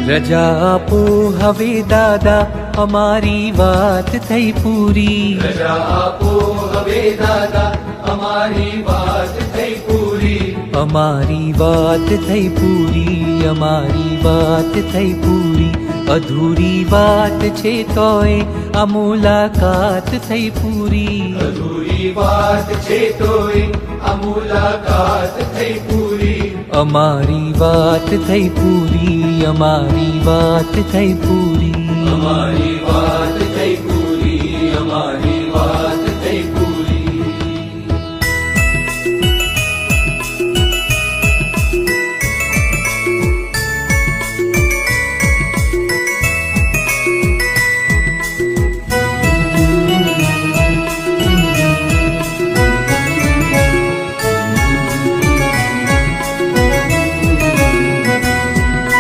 રજા આપો હવે દાદા અમારી વાત થઈ પૂરી. રજા આપો હવે દાદા અમારી વાત થઈ પૂરી. અમારી વાત થઈ પૂરી, અમારી વાત થઈ પૂરી. અધૂરી વાત છે તોય આ મુલાકાત થઈ પૂરી. અધૂરી વાત છે તોય આ મુલાકાત થઈ પૂરી. અમારી વાત થઈ પૂરી, અમારી વાત થઈ પૂરી. અમારી